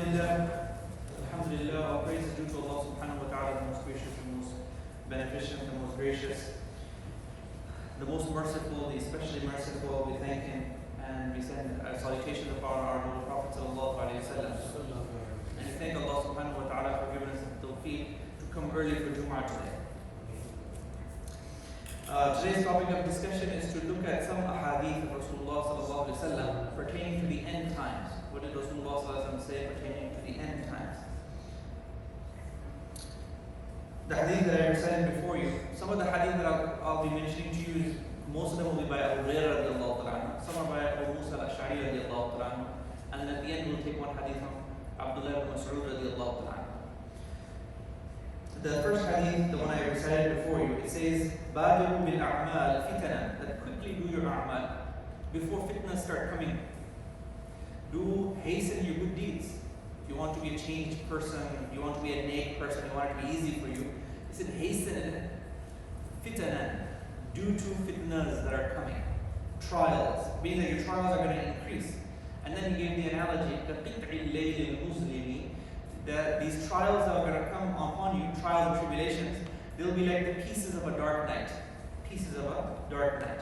Alhamdulillah, all praise is due to Allah subhanahu wa ta'ala, the most gracious, the most beneficent, the most gracious, the most merciful, the especially merciful. We thank Him and we send a salutation upon our noble Prophet sallallahu alayhi wa sallam. And we thank Allah subhanahu wa ta'ala for giving us the tawfiq to come early for Jum'ah today. Today's topic of discussion is to look at some ahadith of Rasulullah sallallahu alayhi wa sallam pertaining to the end times. What did Rasulullah sallallahu alayhi wa sallam say pertaining to the end times? The hadith that I recited before you, some of the hadith that I'll be mentioning to you, most of them will be by Abu Hurairah radiallahu ta'ala, some are by Abu Musa al-Ash'ari radiallahu ta'ala, and then at the end we'll take one hadith from Abdullah ibn Mas'ud radiallahu ta'ala. The first hadith, the one I recited before you, it says, Badiru bil a'mal fitana, that quickly do your a'mal, before fitna start coming. Do hasten your good deeds. If you want to be a changed person, you want to be a neck person, you want it to be easy for you, he said hasten it. Fitanan, due to fitnas that are coming. Trials, meaning that your trials are going to increase. And then he gave the analogy, that these trials that are going to come upon you, trials and tribulations, they'll be like the pieces of a dark night. Pieces of a dark night.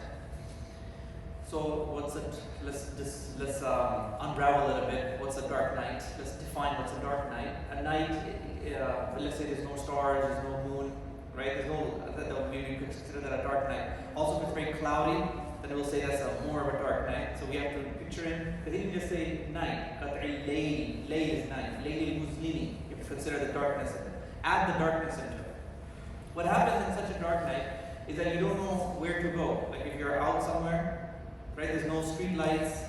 So what's it? Let's unravel it a bit. What's a dark night? Let's define what's a dark night. A night, let's say there's no stars, there's no moon, right? There's no, maybe you could consider that a dark night. Also, if it's very cloudy, then we'll say that's more of a dark night. So we have to picture in, but he didn't just say night. Layl is night. Layl muslimi, if you consider the darkness of it. Add the darkness into it. What happens in such a dark night is that you don't know where to go. Like if you're out somewhere, right, there's no street lights,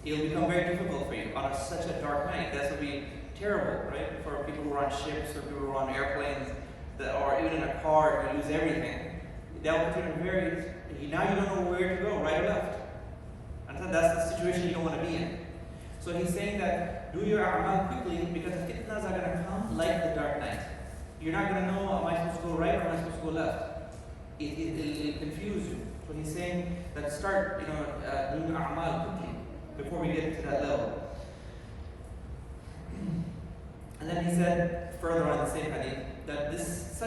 it'll become very difficult for you on such a dark night. That's would be terrible, right? For people who are on ships or people who are on airplanes, or even in a car, you lose everything. That will put you in a very, now you don't know where to go, right or left. And so that's the situation you don't want to be in. So he's saying that do your a'mal quickly because the fitnas are going to come like the dark night. You're not going to know, am I supposed to go right or am I supposed to go left? It'll confuse you. So he's saying that start, doing a'mal quickly before we get to that level. And then he said further on the same hadith that this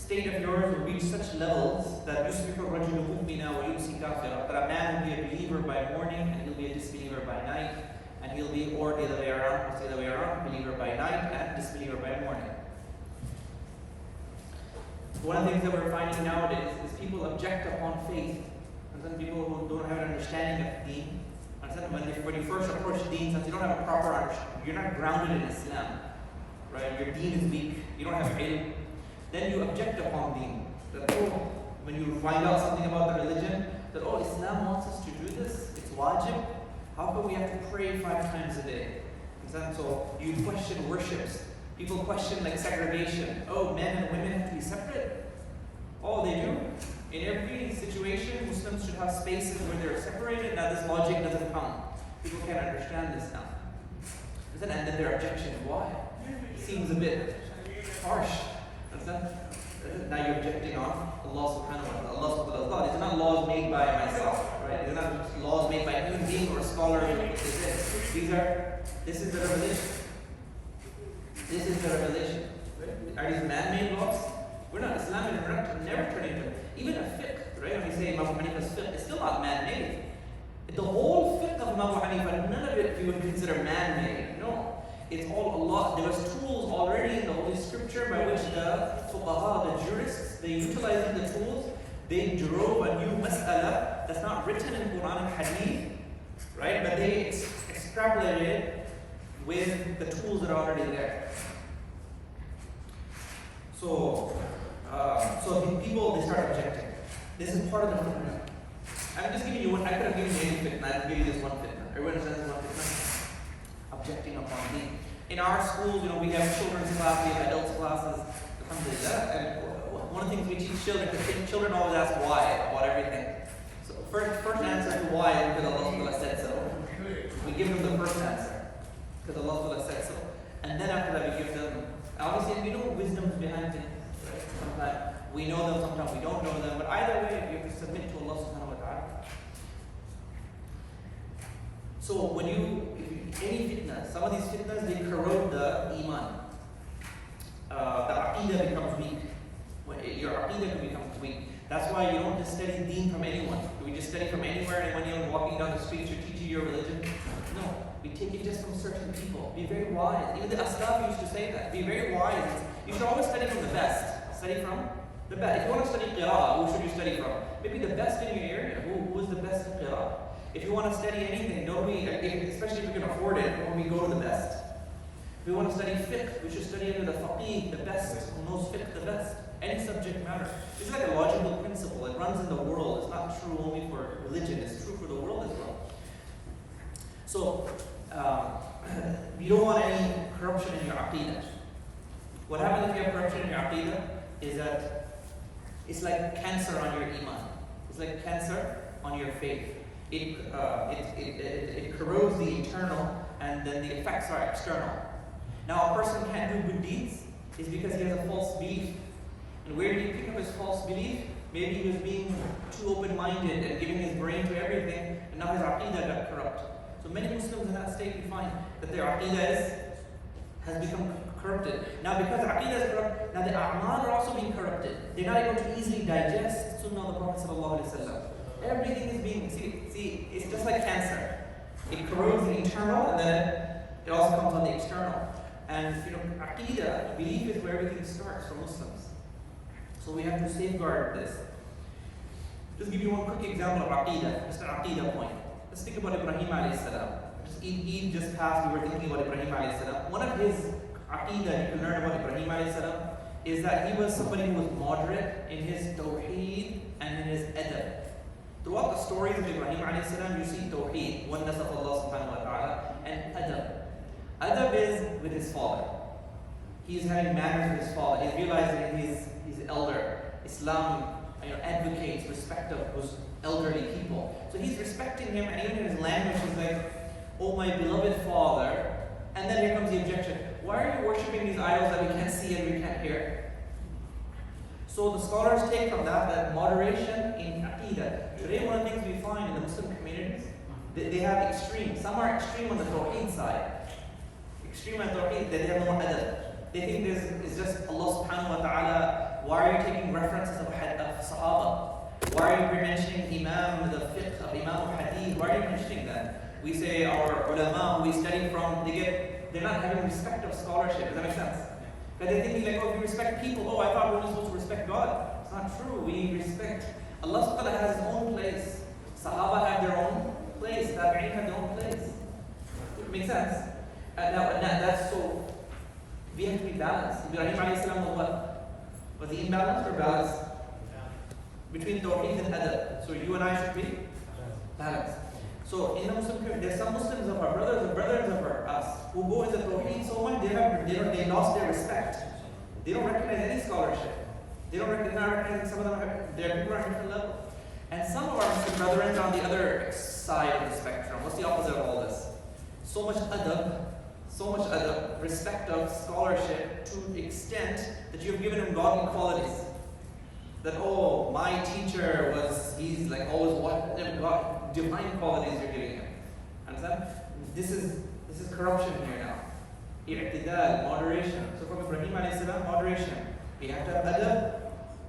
state of yours will reach such levels that that a man will be a believer by morning and he'll be a disbeliever by night, and he'll be, or the other way around, believer by night and disbeliever by morning. One of the things that we're finding nowadays is people object upon faith. And some people who don't have an understanding of deen. And when you first approach deen, since you don't have a proper understanding, you're not grounded in Islam, right? Your deen is weak, you don't have ilm. Then you object upon deen. That, when you find out something about the religion, that, Islam wants us to do this, it's wajib. How come we have to pray 5 times a day? And so you question worships. People question like segregation. Men and women have to be separate. They do. In every situation, Muslims should have spaces where they're separated. Now this logic doesn't come. People can't understand this now. And then their objection, why? It seems a bit harsh. Now you're objecting on Allah subhanahu wa ta'ala. Allah subhanahu wa ta'ala. These are not laws made by myself, right? These are not laws made by human beings or scholars. This is the revelation. This is the revelation. Are these man-made laws? We're not Islamic, we're not never turning to even a fiqh, right? When we say Imam Hanifa's fiqh, it's still not man-made. The whole fiqh of Imam Hanifa, none of it you would consider man-made. No. It's all Allah. There was tools already in the Holy Scripture by which the fuqaha, the jurists, they utilizing the tools, they drove a new mas'ala that's not written in Quran and Hadith, right? But they extrapolated it with the tools that are already there. So people, they start objecting. This is part of the fitna. I'm just giving you one. I could have given you any fitna. I'll give you this one fitna. Everyone understands this one fitna? Objecting upon me. In our schools, we have children's classes, we have adults classes. Alhamdulillah. And one of the things we teach children, because children always ask why about everything. So first answer to why is because Allah said so. We give them the first answer because Allah said so. And then after that we give them, obviously we know wisdoms behind things. Right? Sometimes we know them, sometimes we don't know them. But either way, you have to submit to Allah subhanahu wa ta'ala. So when any fitna, some of these fitnas, they corrode the iman. The aqidah becomes weak. Your aqidah can become weak. That's why you don't just study deen from anyone. Do we just study from anywhere? Anyone walking down the streets or teaching your religion? No. We take it just from certain people. Be very wise. Even the Aslaf used to say that. Be very wise. You should always study from the best. Study from the best. If you want to study qira'ah, who should you study from? Maybe the best in your area. Who is the best in qira'ah? If you want to study anything, especially if you can afford it, don't we go to the best? If we want to study fiqh, we should study under the faqih, the best, who knows fiqh the best. Any subject matter. It's like a logical principle. It runs in the world. It's not true only for religion. It's true for the world as well. So, you don't want any corruption in your aqidah. What happens if you have corruption in your aqidah is that it's like cancer on your iman. It's like cancer on your faith. It corrodes the internal, and then the effects are external. Now, a person can't do good deeds is because he has a false belief. And where did he pick up his false belief? Maybe he was being too open-minded and giving his brain to everything, and now his aqidah got corrupt. So many Muslims in that state, we find that their aqidah has become corrupted. Now, because aqidah is corrupt, now the a'mal are also being corrupted. They're not able to easily digest sunnah of the Prophet ﷺ. Everything is being, see, it's just like cancer. It corrodes the internal, and then it also comes on the external. And aqidah, belief is where everything starts for Muslims. So we have to safeguard this. Just give you one quick example of aqidah, just an aqidah point. Let's think about Ibrahim alayhi salam. Eid just passed, we were thinking about Ibrahim alayhi salam. One of his aqidah you can learn about Ibrahim alayhi salam is that he was somebody who was moderate in his tawheed and in his adab. Throughout the stories of Ibrahim alayhi salam, you see tawheed, oneness of Allah subhanahu wa ta'ala, and adab. Adab is with his father. He's having manners with his father. He's realizing he's elder. Islam advocates respect of those elderly people. So he's respecting him, and even in his language, he's like, "Oh, my beloved father." And then here comes the objection. Why are you worshipping these idols that we can't see and we can't hear? So the scholars take from that moderation in aqidah. Today, one of the things we find in the Muslim communities, they have extremes. Some are extreme on the tawheed side. Extreme on tawheed, they have more adab. They think this is just Allah subhanahu wa ta'ala. Why are you taking references of Sahaba? Why are you mentioning Imam, the fiqh of Imam Hadith? Why are you mentioning that? We say our ulama who we study from, they're not having respect of scholarship. Does that make sense? Because they think like, if we respect people, I thought we were supposed to respect God. It's not true. We respect Allah subhanahu wa ta'ala has his own place. Sahaba have their own place. Tabi'in have their own place. It makes sense? That's so. We have to be balanced. Ibrahim alayhi salam was what? Was he imbalanced or balanced? Between tawheed and adab. So you and I should be balanced. So in the Muslim community, there's some Muslims of our brothers of us who go into tawheed so much they lost their respect. They don't recognize any scholarship. They don't recognize some of them. Their people are on a different level. And some of our Muslim brethren are on the other side of the spectrum. What's the opposite of all this? So much adab, respect of scholarship to the extent that you've given him godly qualities. That, my teacher he's like always what divine qualities you're giving him. Understand? This is corruption here now. I'tidal, moderation. So from Ibrahim alayhi salam, moderation. We have to have adab,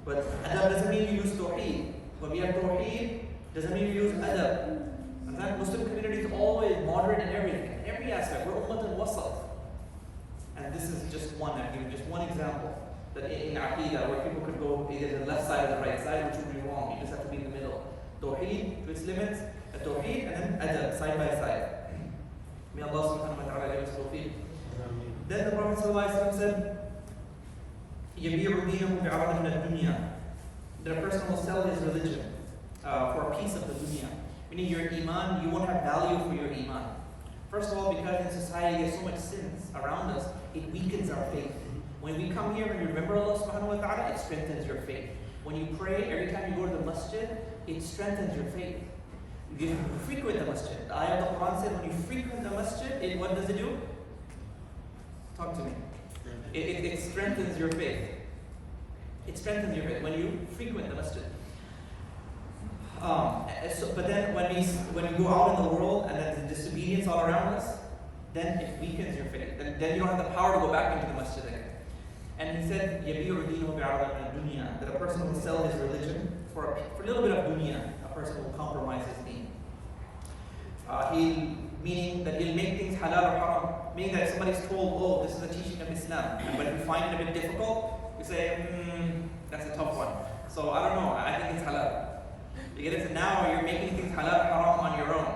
but adab doesn't mean you use tawheed. When we have tawheed, doesn't mean you use adab. Understand? Muslim community is always moderate in everything, in every aspect. We're ummah al-wasat. And this is just one, I've given just one example. That in aqidah, where people could go either the left side or the right side, which would be wrong. You just have to be in the middle. Tawheed to its limits, tawheed, and then adab, side by side. May Allah subhanahu wa ta'ala give us tawheed. Then the Prophet ﷺ said, يَبِيعُ دِينَهُ بِعَرَضٍ مِنَ الدُّنْيَا. That a person will sell his religion for a piece of the dunya. Meaning your iman, you won't have value for your iman. First of all, because in society there's so much sins around us, it weakens our faith. When we come here and you remember Allah subhanahu wa ta'ala, it strengthens your faith. When you pray, every time you go to the masjid, it strengthens your faith. You frequent the masjid. The ayah of the Quran said, when you frequent the masjid, what does it do? Talk to me. It strengthens your faith. It strengthens your faith when you frequent the masjid. But then when we go out in the world and there's disobedience all around us, then it weakens your faith. Then you don't have the power to go back into the masjid again. And he said, يَبِيعُ دِينُهُ بِعَرَضٍ مِنَ الدُّنْيَا, that a person will sell his religion for a little bit of dunya. A person will compromise his deen. Meaning that he'll make things halal or haram. Meaning that if somebody's told, oh, this is the teaching of Islam, but if we find it a bit difficult, we say, that's a tough one. So I don't know, I think it's halal. You get it? So now you're making things halal or haram on your own.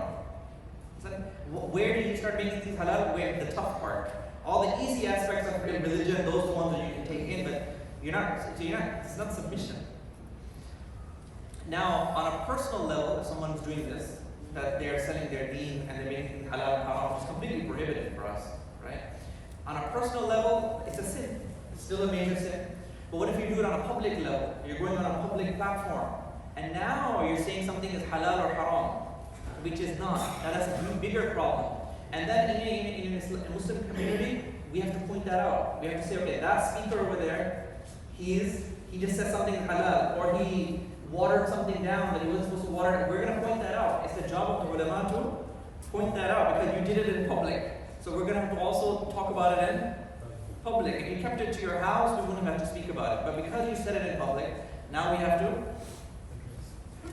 So where do you start making things halal? Where the tough part. All the easy aspects of religion, those are the ones that you can take in, but it's not submission. Now, on a personal level, if someone's doing this, that they're selling their deen and they're making halal and haram, it's completely prohibited for us, right? On a personal level, it's a sin. It's still a major sin. But what if you do it on a public level? You're going on a public platform, and now you're saying something is halal or haram, which is not. Now that's a bigger problem. And then in a Muslim community, we have to point that out. We have to say, okay, that speaker over there, he just said something halal, or he watered something down that he wasn't supposed to water. We're going to point that out. It's the job of the ulama to point that out, because you did it in public. So we're going to have to also talk about it in public. If you kept it to your house, we wouldn't have to speak about it. But because you said it in public, now we have to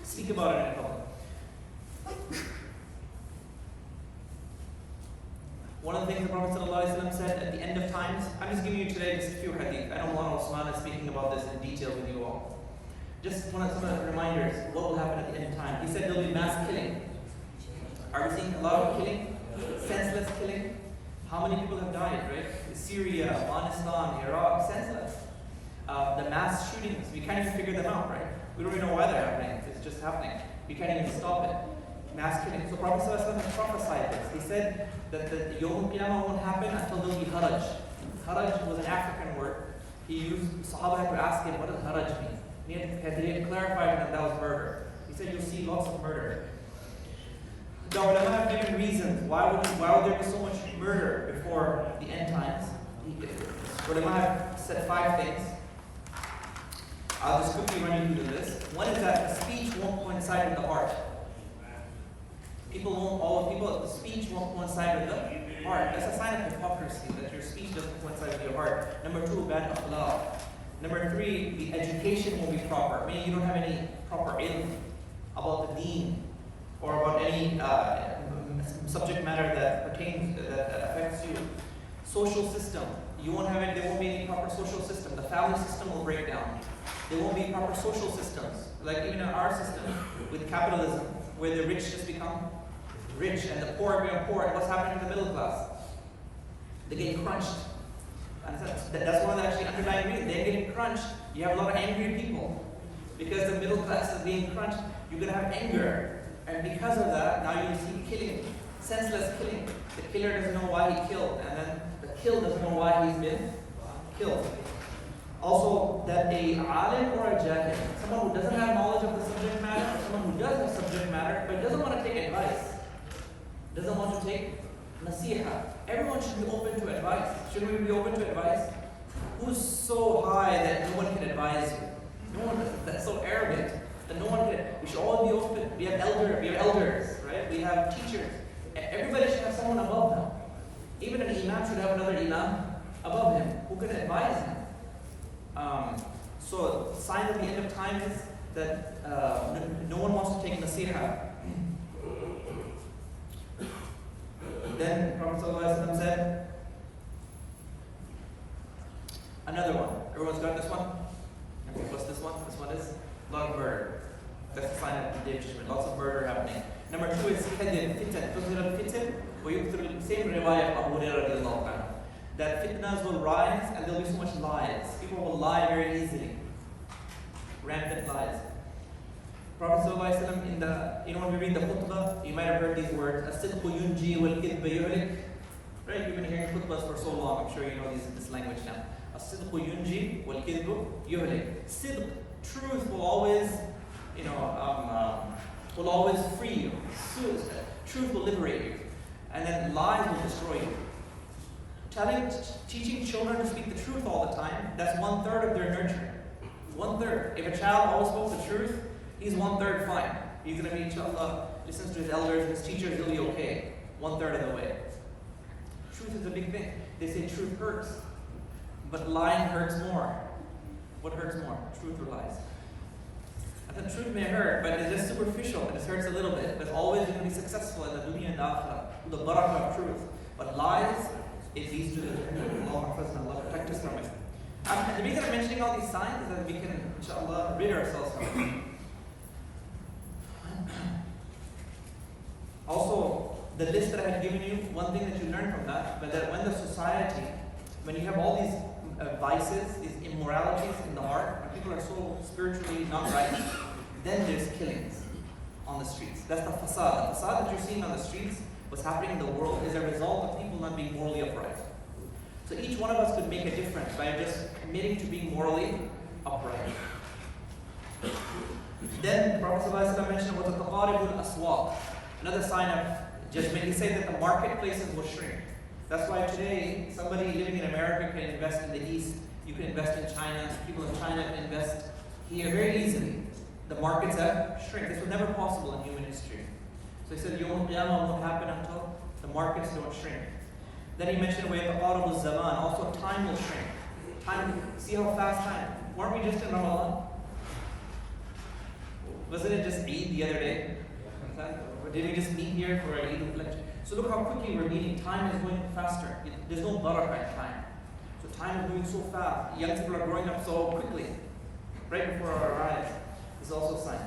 speak about it in public. One of the things the Prophet ﷺ said at the end of times, I'm just giving you today just a few hadith. I know Maulana Osman is speaking about this in detail with you all. Just some of the reminders, what will happen at the end of time. He said there will be mass killing. Are we seeing a lot of killing? Senseless killing? How many people have died, right? Syria, Afghanistan, Iraq, senseless. The mass shootings, we can't even figure them out, right? We don't even know why they're happening. It's just happening. We can't even stop it. Mass killing. So Prophet ﷺ prophesied this. He said that the Yawm al-Qiyamah won't happen until there will be haraj. Haraj was an African word. Sahaba had to ask him, what does haraj mean? He had to clarify that that was murder. He said, you'll see lots of murder. The ulama have given reasons why would there be so much murder before the end times. The ulama have said 5 things. I'll just quickly run you through this. One is that the speech won't coincide with the heart. The speech won't coincide with the heart. That's a sign of hypocrisy, that your speech doesn't coincide with your heart. Number 2, bad akhlaq. Number 3, the education will be proper, meaning you don't have any proper ilm about the deen or about any subject matter that affects you. Social system, there won't be any proper social system. The family system will break down. There won't be proper social systems, like even in our system with capitalism, where the rich just become rich and the poor become poor. And what's happening to the middle class? They're getting crunched. And that's one of the actually underlying reasons. They're getting crunched. You have a lot of angry people. Because the middle class is being crunched, you're going to have anger. And because of that, now you see killing, senseless killing. The killer doesn't know why he killed, and then the killed doesn't know why he's been killed. Also, that a alim or a jahil, someone who doesn't have knowledge of the subject matter, or someone who does have subject matter, but doesn't want to take advice, doesn't want to take nasiha. Everyone should be open to advice. Shouldn't we be open to advice? Who's so high that no one can advise you? No one that's so arrogant that no one can. We should all be open. We have elders, right? We have teachers. Everybody should have someone above them. Even an imam should have another imam above him who can advise him. So, sign of the end of time is that no one wants to take nasiha. Then Prophet ﷺ said, another one. Everyone's got this one? Okay, what's this one? This one is a lot of murder. That's a sign of the day of judgment. Lots of murder happening. Number 2 is fitan. Same riwayah of Abu Hurairah radiallahu anhu. That fitnas will rise and there will be so much lies. People will lie very easily. Rampant lies. Prophet ﷺ when we read the khutbah, you might have heard these words, as-sidqu yunji wal-kidba yuhlik. Right? You've been hearing khutbahs for so long, I'm sure you know this language now. As-sidqu yunji wal-kidbu yuhlik. Sidq, truth will always, will always free you. Truth will liberate you. And then lies will destroy you. Teaching children to speak the truth all the time, that's 1/3 of their nurturing. 1/3. If a child always spoke the truth, he's 1/3 fine. He's going to be, inshallah, listens to his elders and his teachers, he'll be okay. 1/3 of the way. Truth is a big thing. They say truth hurts, but lying hurts more. What hurts more, truth or lies? I think truth may hurt, but it's just superficial. It just hurts a little bit. But always you're going to be successful in the dunya and the akhirah, the barakah of truth. But lies, it leads to the jannah. Allah protect us from it. And the reason I'm mentioning all these signs is that we can, inshallah, rid ourselves from it. Also, the list that I had given you, one thing that you learn from that, but that when the society, when you have all these vices, these immoralities in the heart, when people are so spiritually not right, then there's killings on the streets. That's the facade. The facade that you're seeing on the streets, what's happening in the world, is a result of people not being morally upright. So each one of us could make a difference by just committing to being morally upright. Then the Prophet ﷺ mentioned was a taqaribul aswaq, another sign of judgment. He said that the marketplaces will shrink. That's why today, somebody living in America can invest in the East. You can invest in China. People in China can invest here very easily. The markets have shrunk. This was never possible in human history. So he said, Yawm al-Qiyamah won't happen until the markets don't shrink. Then he mentioned وَيَتَقَارَبُ الزَّمَانِ, also time will shrink. Time, see how fast time. Weren't we just in Ramadan? Wasn't it just Eid the other day? Or did we just meet here for Eid al-Fajr? So look how quickly we're meeting. Time is going faster. There's no barakah in time. So time is moving so fast. Young people are growing up so quickly. Right before our eyes. This is also a sign.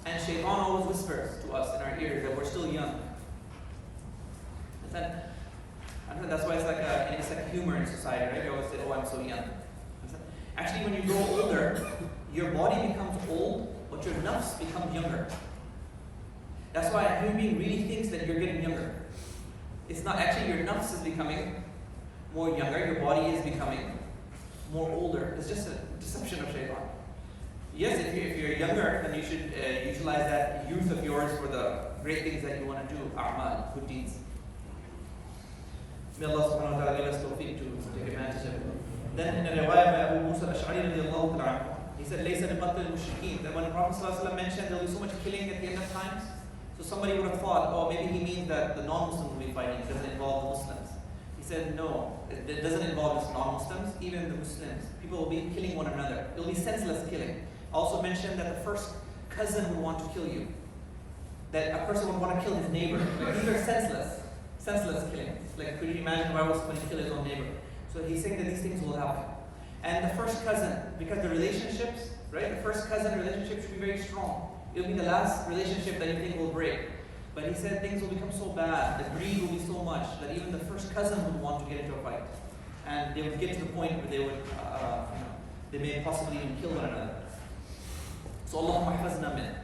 And Shaitan always whispers to us in our ears that we're still young. I don't know, that's why it's like humor in society, right? You always say, oh, I'm so young. Actually, when you grow older, your body becomes old, but your nafs becomes younger. That's why a human being really thinks that you're getting younger. It's not actually your nafs is becoming more younger, your body is becoming more older. It's just a deception of shaitan. Yes, if you're younger, then you should utilize that youth of yours for the great things that you want to do, a'mal, good deeds. May Allah subhanahu wa ta'ala give us tawfiq to take advantage of it. Then in a riwayah by Abu Musa al-Ash'ari radiallahu ta'ala, he said, لَيْسَ لِقَتْلِ الْمُشْرِكِينَ, that when the Prophet ﷺ mentioned there will be so much killing at the end of times, so somebody would have thought, oh, maybe he means that the non-Muslims will be fighting, it doesn't involve the Muslims. He said, no, it doesn't involve just non-Muslims, even the Muslims. People will be killing one another. It will be senseless killing. Also mentioned that the first cousin would want to kill you. That a person would want to kill his neighbor. Like, these are senseless killings. Like, could you imagine why was going to kill his own neighbor? So he's saying that these things will happen. And the first cousin, because the relationships, right? The first cousin relationship should be very strong. It will be the last relationship that you think will break. But he said things will become so bad, the greed will be so much that even the first cousin would want to get into a fight. And they would get to the point where they would, they may possibly even kill one another. So Allahumma hafazna min.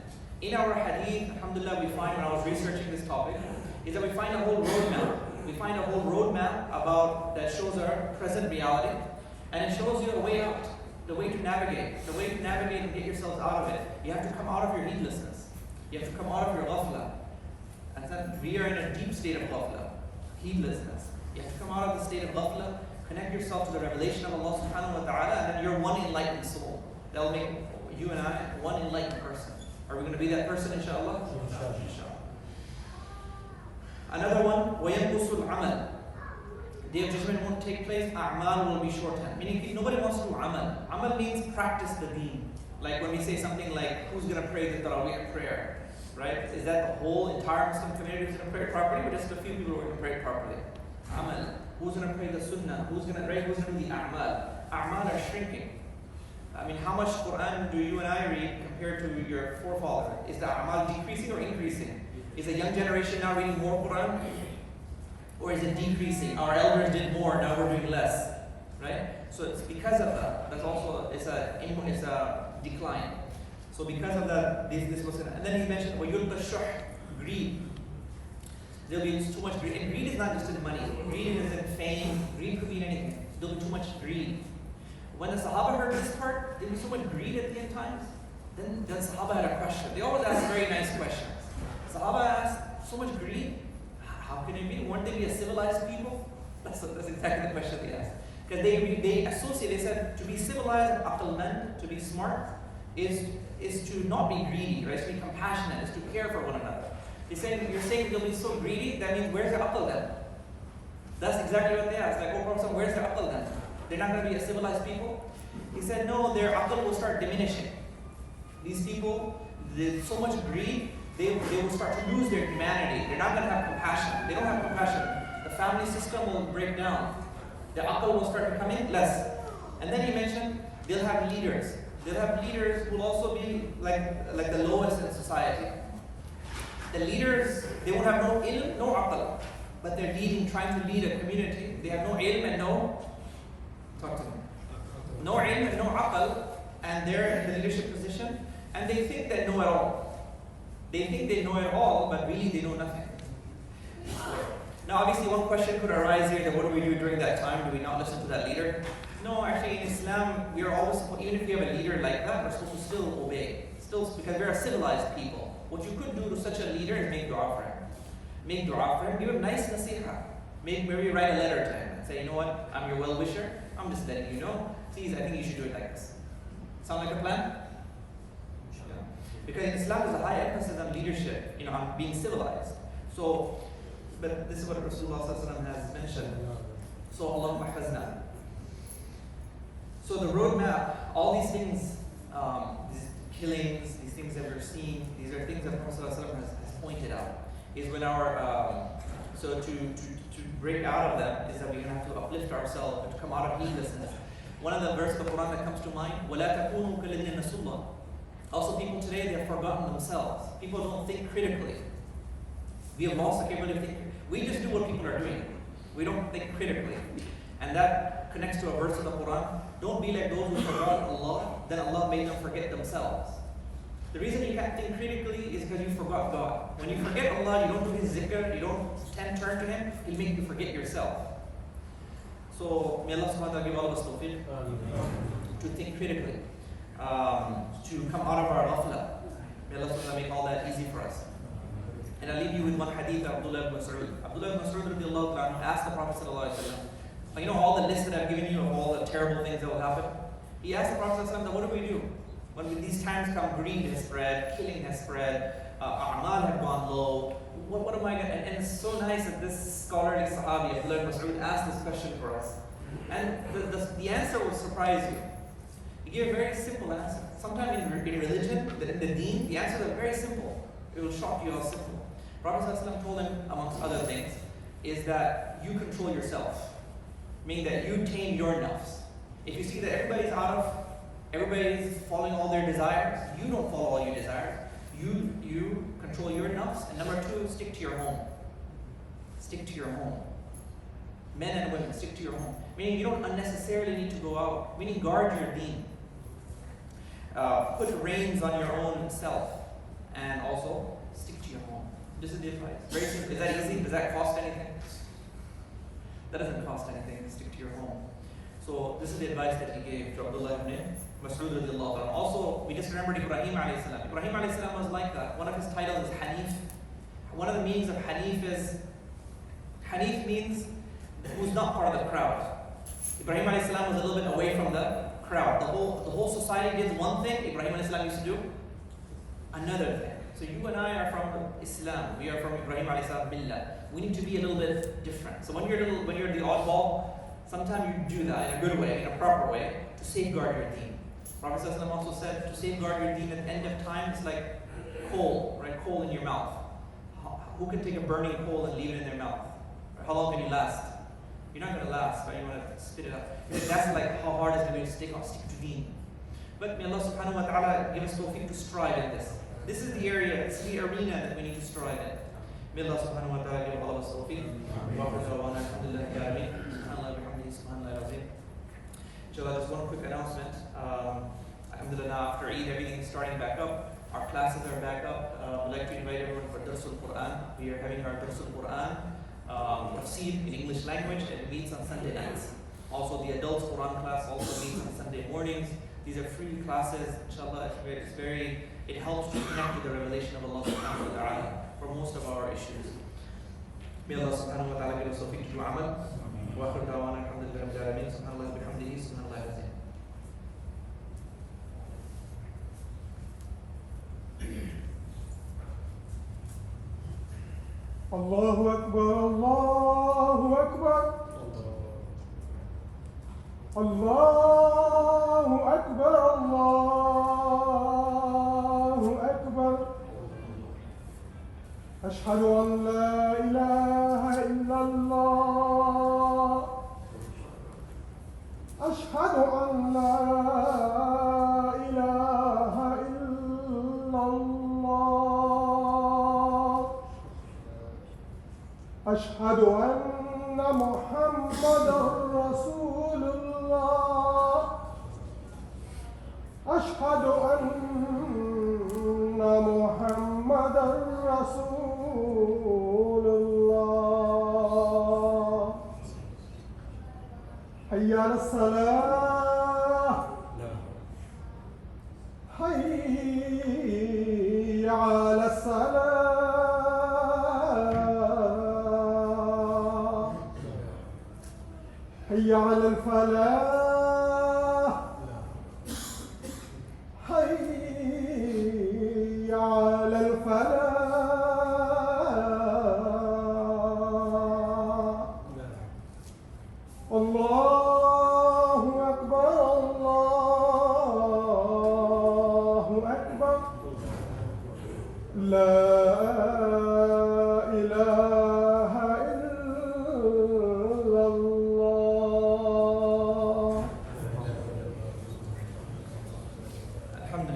In our hadith, alhamdulillah, we find, when I was researching this topic, is that we find a whole roadmap. We find a whole roadmap about that shows our present reality, and it shows you a way out, the way to navigate and get yourselves out of it. You have to come out of your heedlessness. You have to come out of your ghafla. And then we are in a deep state of ghafla, heedlessness. You have to come out of the state of ghafla, connect yourself to the revelation of Allah subhanahu wa ta'ala, and then you're one enlightened soul. That will make you and I one enlightened person. Are we going to be that person, inshallah? Inshallah. Another one, وَيَنْقُصُ الْعَمَلِ. Day of judgment won't take place, a'mal will be shorthand. Meaning nobody wants to do amal. Amal means practice the deen. Like when we say something like, who's going to pray the Taraweeh prayer? Right? Is that the whole entire Muslim community who's going to pray it properly, or just a few people who are going to pray it properly? Amal. Who's going to pray the sunnah? Who's going to do the a'mal? A'mal are shrinking. I mean, how much Quran do you and I read compared to your forefather? Is the a'mal decreasing or increasing? Is the young generation now reading more Quran? Or is it decreasing? Our elders did more, now we're doing less. Right? So it's because of that. That's also, it's a decline. So because of that, this was, and then he mentioned, وَيُلْقَ الشُّحْ, greed. There'll be too much greed. And greed is not just in money. Greed is in fame. Greed could be in anything. There'll be too much greed. When the Sahaba heard this part, there'll be so much greed at the end times. Then the Sahaba had a question. They always ask very nice questions. Sahaba asked, so much greed? How can it be? Won't they be a civilized people? That's exactly the question they asked. Because they associate, they said, to be civilized, aql man, to be smart, is is to not be greedy, right? To be compassionate, is to care for one another. You're saying they'll be so greedy, that means where's their aql then? That's exactly what they asked. Like, oh Prophet, where's their aql then? They're not going to be a civilized people? He said, no, their aql will start diminishing. These people, there's so much greed, they will start to lose their humanity. They're not going to have compassion. They don't have compassion. The family system will break down. The aql will start to come in less. And then he mentioned, they'll have leaders. They'll have leaders who will also be like the lowest in society. The leaders, they won't have no ilm, no aql, but they're trying to lead a community. They have no ilm and talk to me. No ilm and no aql, and they're in the leadership position, and they think they know it all. They think they know it all, but really they know nothing. Now obviously one question could arise here, that what do we do during that time? Do we not listen to that leader? No, actually in Islam, we are always, even if you have a leader like that, we're supposed to still obey. Because we're a civilized people. What you could do to such a leader is make dua for him. Make dua for him, give him nice nasiha. Maybe write a letter to him and say, you know what, I'm your well-wisher, I'm just letting you know. Please, I think you should do it like this. Sound like a plan? Yeah. Because in Islam there's a high emphasis on leadership, on being civilized. So, but this is what Rasulullah has mentioned. So, Allahumma hafazna. So the roadmap, all these things, these killings, these things that we're seeing, these are things that the Prophet has pointed out. Is when so to break out of them is that we're going to have to uplift ourselves and to come out of heedlessness. One of the verses of the Quran that comes to mind, وَلَا تَكُونُوا كَالَّذِينَ نَسُوا اللَّهَ. Also people today, they have forgotten themselves. People don't think critically. We have lost the capability of thinking. We just do what people are doing. We don't think critically. And that connects to a verse of the Quran. Don't be like those who forgot Allah, then Allah made them forget themselves. The reason you can't think critically is because you forgot God. When you forget Allah, you don't do His zikr, you don't turn to Him, He'll make you forget yourself. So may Allah subhanahu wa ta'ala give all of us tawfiq to think critically, to come out of our ghafla. May Allah subhanahu wa ta'ala make all that easy for us. And I'll leave you with one hadith of Abdullah ibn Mas'ud. Abdullah ibn Mas'ud radiallahu ta'ala asked the Prophet sallallahu alaihi wasallam, all the lists that I've given you of all the terrible things that will happen. He asked the Prophet sallallahu alaihi wasallam, what do we do? When these times come, greed has spread, killing has spread, a'mal have gone low. What am I going to... And it's so nice that this scholarly Sahabi, Abdullah ibn Mas'ud, asked this question for us. And the answer will surprise you. He gave a very simple answer. Sometimes in religion, in the deen, the answers are very simple. It will shock you how simple. Prophet ﷺ told him, amongst other things, is that you control yourself. Meaning that you tame your nafs. If you see that everybody's following all their desires, you don't follow all your desires. You control your nafs. And number two, stick to your home. Stick to your home. Men and women, stick to your home. Meaning you don't unnecessarily need to go out. Meaning guard your deen. Put reins on your own self. And also, stick to your home. This is the advice. Very simple. Is that easy? Does that cost anything? That doesn't cost anything. Stick to your home. So this is the advice that he gave to Abdullah ibn Mas'ud radiallahu anhu. Also, we just remembered Ibrahim alayhi salam. Ibrahim alayhi salam was like that. One of his titles is Hanif. One of the meanings of Hanif means who's not part of the crowd. Ibrahim alayhi salam was a little bit away from the crowd. The whole society did one thing. Ibrahim alayhi salam used to do another thing. So you and I are from Islam. We are from Ibrahim alayhi salam millah. We need to be a little bit different. So when you're the oddball, sometimes you do that in a good way, in a proper way, to safeguard your deen. Prophet ﷺ also said to safeguard your deen at the end of time is like coal, right? Coal in your mouth. Who can take a burning coal and leave it in their mouth? Or how long can you last? You're not going to last, right? You want to spit it out. That's like how hard it's going to be to stick to deen. But may Allah subhanahu wa ta'ala give us tawfiq to strive in this. This is the area, it's the arena that we need to strive in. May Allah subhanahu wa ta'ala give all of us tawfiq. Inshallah, just one quick announcement. Alhamdulillah, after Eid, everything is starting back up. Our classes are back up. We'd like to invite everyone for Darsul Quran. We are having our Darsul Quran tafsir in English language, and it meets on Sunday nights. Also, the adults Quran class also meets on Sunday mornings. These are free classes. Inshallah, it helps to connect with the revelation of Allah subhanahu wa ta'ala for most of our issues. May Allah subhanahu wa ta'ala give us tawfiq to do amal. Wa akhir da'wana alhamdulillahi rabbil alamin. Subhanallah bihamdihi, subhanallah. الله أكبر الله أكبر الله أكبر الله أكبر. أشهد أن لا إله إلا الله. أشهد أن لا إله إلا الله. أشهد أن محمدًا رسول الله. أشهد أن محمدًا رسول الله. حي على الصلاة. حي على الصلاة. حي على الفلاح. حي على الفلاح. الله أكبر الله أكبر. لا إله إلا الله. الحمد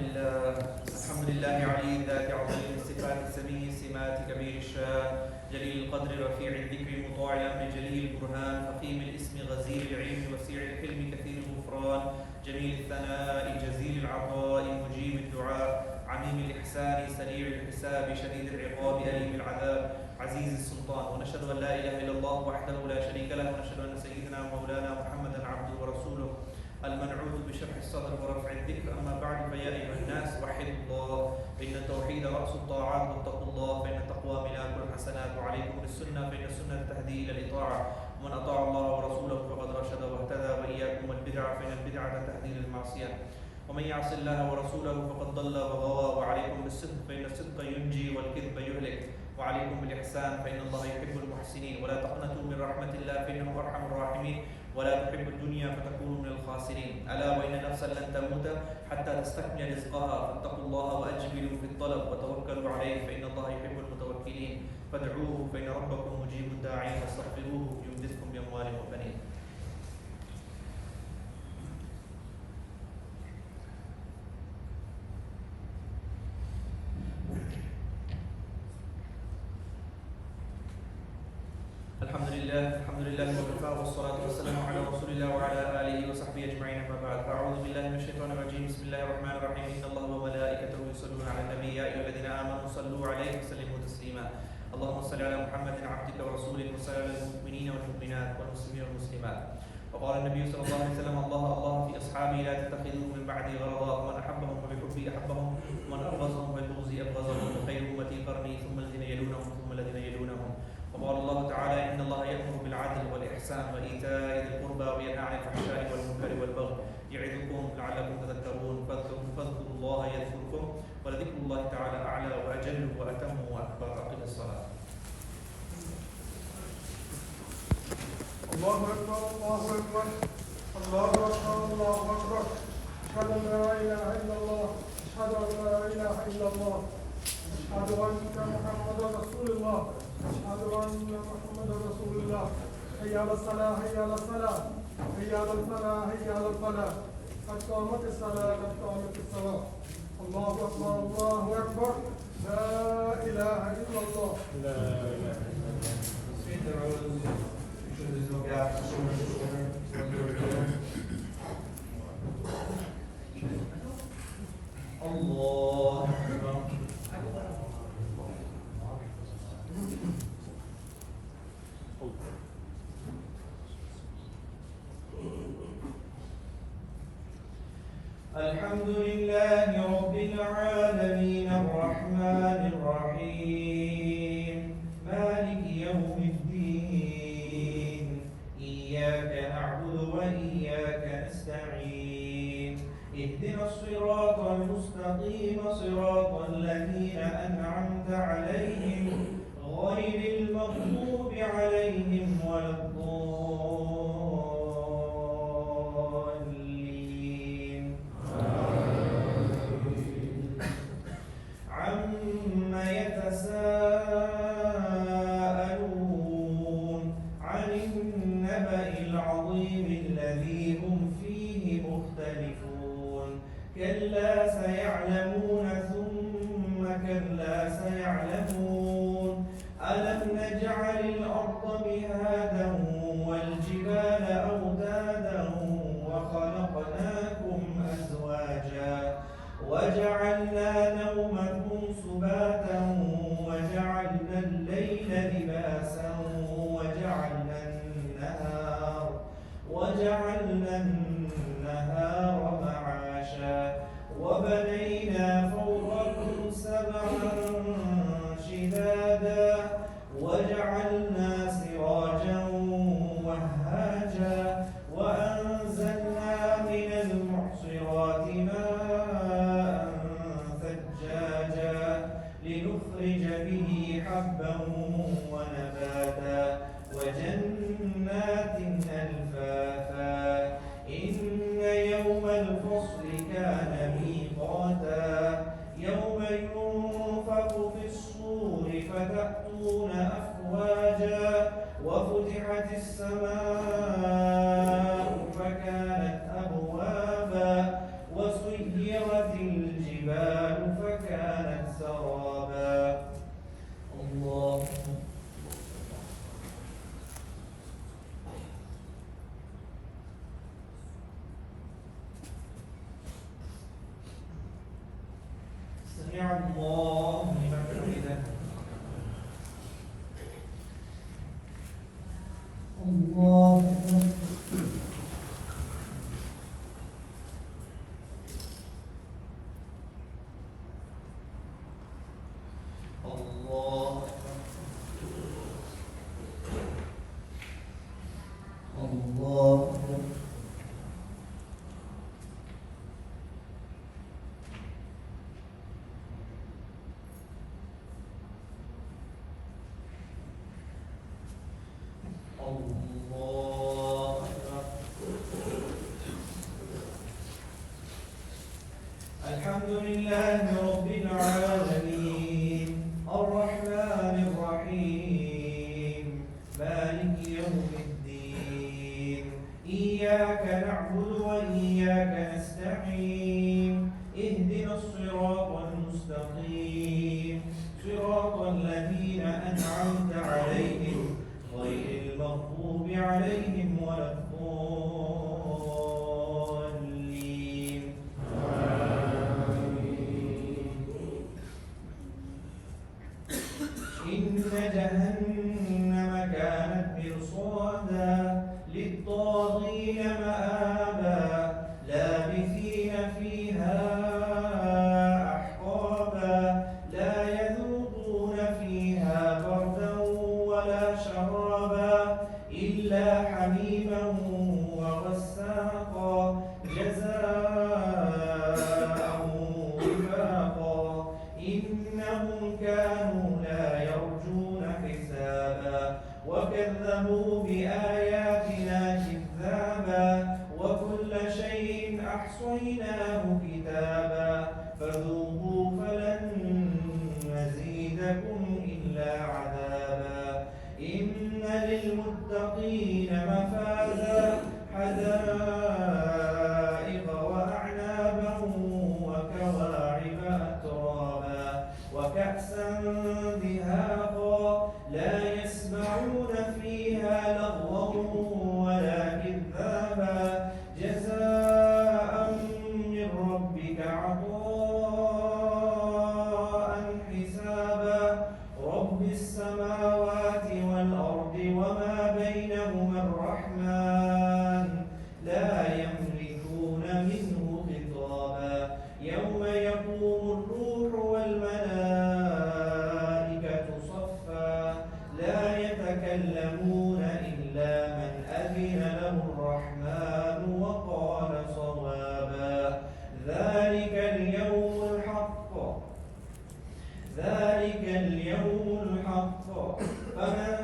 لله علي الذات عظيم الصفات السميع السمات كبير الشان جليل القدر رفيع الذكر مطاع الامر جليل البرهان فقيم الاسم غزير العلم وسيع الحلم كثير الغفران جميل الثناء جزيل العطاء مجيب الدعاء عميم الاحسان سريع الحساب شديد العقاب اليم العذاب عزيز السلطان. ونشهد ان لا اله الا الله وحده لا شريك له ونشهد ان سيدنا ومولانا محمدا عبده ورسوله المنعوت بشرح الصدر ورفع الذكر. أما بعد فيا أيها الناس وحدوا الله فإن التوحيد رأس الطاعات واتقوا الله فإن التقوى ملاك الحسنات وعليكم بالسنة فإن السنة تهدي إلى الإطاعة ومن أطاع الله ورسوله فقد رشد واهتدى وإياكم والبدعة فإن البدعة تهدي للمعصية ومن يعص الله ورسوله فقد ضل وغوى. وعليكم بالصدق فإن الصدق ينجي والكذب يهلك وعليكم بالإحسان فإن الله يحب المحسنين ولا تقنطوا من رحمة الله فإنه أرحم الراحمين ولا تحب الدنيا فتكونوا من الخاسرين. ألا وإن نفسا لن تموت حتى تستكمل رزقها فاتقوا الله وأجملوا في الطلب وتوكلوا عليه فإن الله يحب المتوكلين. فادعوه فإن ربكم مجيب الداعين واستغفروه يمددكم بأموال وبنين. الحمد لله وكفى والصلاة والسلام على رسول الله وعلى آله وصحبه أجمعين. أما بعد فأعوذ بالله من الشيطان الرجيم. بسم الله الرحمن الرحيم. إن الله وملائكته يصلون على النبي يا أيها الذين آمنوا صلوا عليه وسلموا تسليما. اللهم صل على محمد عبدك ورسولك وصل على المؤمنين والمؤمنات والمسلمين والمسلمات. وقال النبي صلى الله عليه وسلم الله في أصحابي لا تتخذوا من بعدي غرضا ومن أحبهم فبحبي أحبهم ومن أبغضهم فببغضي أبغضهم وخير أمتي قرني ثم الذين يلونهم ثم الذين يلونهم. وقال الله تعالى إن الله يأمر بالعدل والإحسان وإيتاء ذي القربى وينهى عن الفحشاء والمنكر والبغي يعظكم لعلكم تذكرون. فاذكروا الله يذكركم ولذكر الله تعالى أعلى وأجل وأتم وأكبر. أقم الصلاة. الله أكبر الله أكبر الله أكبر الله أكبر. أشهد أن لا إله إلا الله. أشهد أن لا إله إلا الله. أشهد أن محمدا رسول الله. أشهد أن محمدا رسول الله. حي على الصلاة حي على الصلاة حي على الفلاح حي على الفلاح. قد قامت الصلاة قد قامت الصلاة. الله أكبر الله أكبر. لا إله إلا الله. لا إله إلا الله أكبر. الحمد لله رب العالمين الرحمن الرحيم مالك يوم الدين إياك نعبد وإياك نستعين اهدنا الصراط المستقيم صراط الذين أنعمت عليهم غير المغضوب عليهم ولا الضالين عما يتساءلون عن النبأ العظيم الذي هم فيه مختلفون كلا سيعلمون ثم كلا سيعلمون ألم نجعل الأرض مهادا والجبال أوتادا وخلقناكم أزواجا وجعلنا نومكم سباتا وجعلنا الليل لباسا وجعلنا النهار معاشا وبنينا فوقكم سبعا شدادا وجعلنا سراجا وهاجا وأنزلنا من المعصرات ماء ثجاجا لنخرج به حبا ونباتا وجنات ألفافا إن يوم الفصل كان ميقاتا يوم ينفخ في الصور فتأتون أفواجا وفتحت السماء فكانت أبوابا وسيرت الجبال فكانت سرابا الله سمع الله لمن حمده الله الله الله الحمد لله رب العالمين الرحمن الرحيم مالك يوم الدين إياك نعبد وإياك نستعين اهدنا الصراط المستقيم صراط الذين أنعمت عليهم غير المغضوب عليهم ولا الضالين إن جهنم كانت مرصادا للطاغين مآبا لابثين فيها أحقابا لا يذوقون فيها بردا ولا شرابا إلا حميما وغساقا جزاء وفاقا إنهم كانوا لا يرجون حسابا وكذبوا بآياتنا كذابا وكل شيء أحصيناه كتابا فذوقوا فلن نزيدكم إلا عذابا إن للمتقين مفازا حدائق وأعنابا وكواعب أترابا وكأسا دهاقا لا يسمعون فيها لغوا ولا كذابا جزاء من ربك عطاء حسابا رب السماوات والأرض وما بينهما الرحمن لا يملكون منه خطابا يوم يقوم الروح والملائكة صفا لا يتكلمون إلا من أذن له الرحمن وقال صوابا ذلك اليوم الحق فمن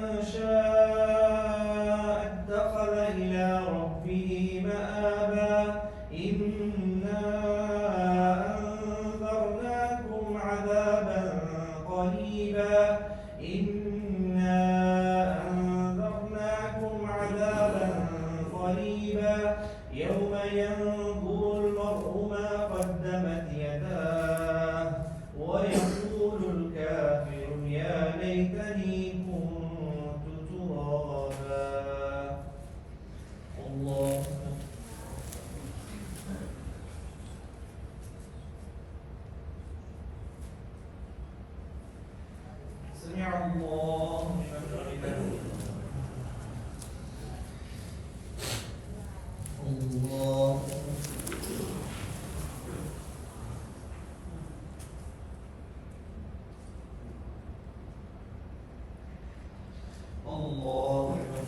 الله أكبر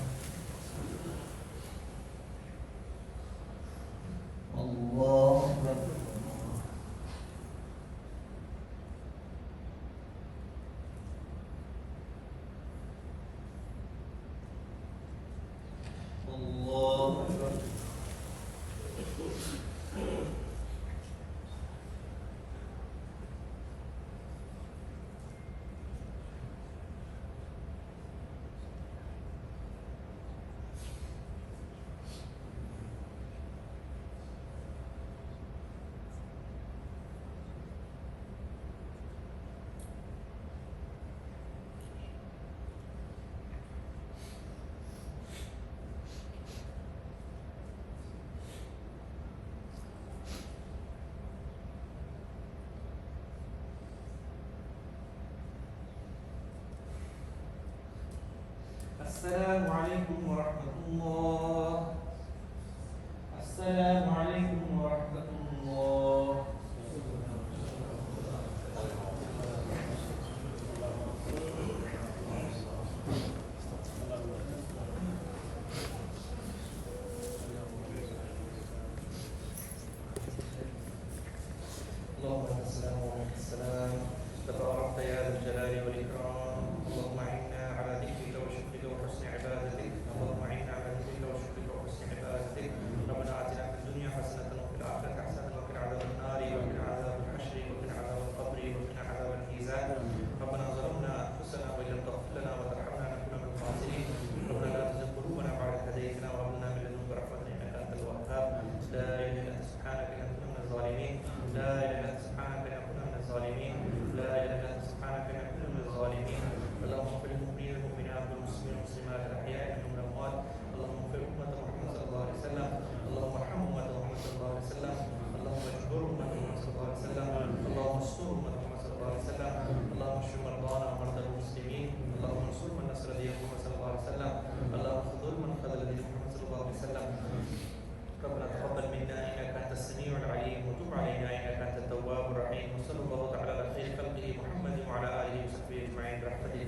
الله أكبر الله أكبر السلام عليكم ورحمة الله. السلام عليكم ورحمة الله. اللهم لك السلام ومنك السلام، تباركت يا ذا الجلال والإكرام. اللهم أعنا على ذكرك وشكرك وحسن عبادتك. اللهم أعنا على ذكرك وشكرك وحسن عبادتك. ربنا آتنا في الدنيا حسنة وفي الآخرة حسنة وقنا عذاب النار وقنا عذاب الحشر وقنا عذاب القبر وقنا عذاب الميزان. ربنا ظلمنا أنفسنا وإن لم تغفر لنا وترحمنا لنكون من الخاسرين. ربنا لا تزغ قلوبنا بعد إذ هديتنا وهب لنا من لدنك رحمة إنك أنت الوهاب. لا إله إلا أنت سبحانك إنا كنا من الظالمين. لا إله إلا أنت سبحانك إنا كنا من الظالمين. لا إله إلا أنت سبحانك إنا كنا من الظالمين. اللهم اغفر للمؤمنين والمؤمنات والمسلمين والمسلمات الأحياء منهم والأموات. اللهم اغفر أمة محمد صلى الله عليه وسلم. اللهم ارحم أمة محمد صلى الله عليه وسلم. اللهم اجبر أمة محمد صلى الله عليه وسلم. اللهم استر أمة محمد صلى الله عليه وسلم. اللهم اشف مرضانا ومرضى المسلمين. اللهم انصر من نصر دين محمد صلى الله عليه وسلم. اللهم خذل من خذل دين محمد صلى الله عليه وسلم. ربنا تقبل منا انك انت السميع العليم وتب علينا انك انت التواب الرحيم. وصلى الله تعالى على خير خلقه محمد وعلى اله وصحبه اجمعين برحمتك